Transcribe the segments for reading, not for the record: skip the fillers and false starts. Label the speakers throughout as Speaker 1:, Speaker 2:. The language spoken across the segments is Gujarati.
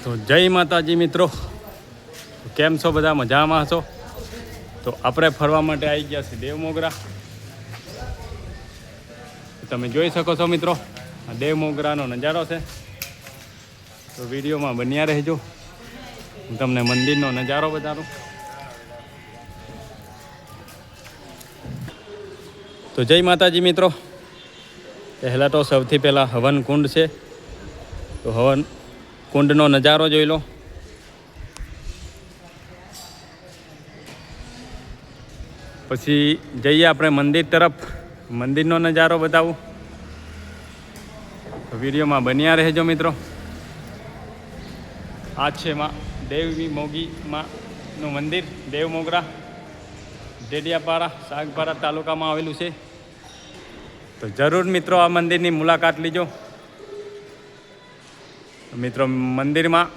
Speaker 1: તો જય માતાજી મિત્રો, કેમ છો બધા? મજામાં છો? તો આપણે ફરવા માટે આવી ગયા છે દેવમોગરા. તમે જોઈ શકો છો મિત્રો, આ દેવમોગરાનો નજારો છે. તો વિડીયોમાં બન્યા રહેજો, હું તમને મંદિરનો નજારો બતાવું. તો જય માતાજી મિત્રો, પહેલાં તો સૌથી પહેલાં હવન કુંડ છે. તો હવન કુંડનો નજારો જોઈ લો. પછી જઈએ આપણે મંદિર તરફ, મંદિરનો નજારો બતાવું. તો વિડીયોમાં બન્યા રહેજો મિત્રો. આ છે માં દેવી મોગી નું મંદિર, દેવમોગરા, ડેડિયાપાડા, સાગબારા તાલુકામાં આવેલું છે. તો જરૂર મિત્રો આ મંદિરની મુલાકાત લીજો. મિત્રો મંદિરમાં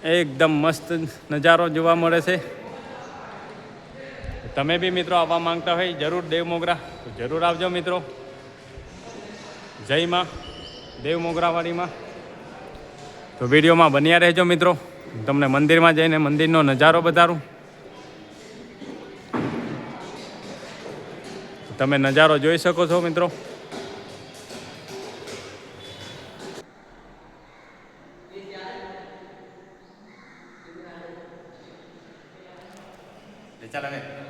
Speaker 1: એકદમ મસ્ત નજારો જોવા મળે છે. તમે બી મિત્રો આવવા માંગતા હોય જરૂર દેવમોગરા તો જરૂર આવજો મિત્રો. જય માં દેવમોગરાવાડીમાં. તો વિડીયોમાં બન્યા રહેજો મિત્રો, તમને મંદિરમાં જઈને મંદિરનો નજારો બતાવું. તમે નજારો જોઈ શકો છો મિત્રો. ચાલ હવે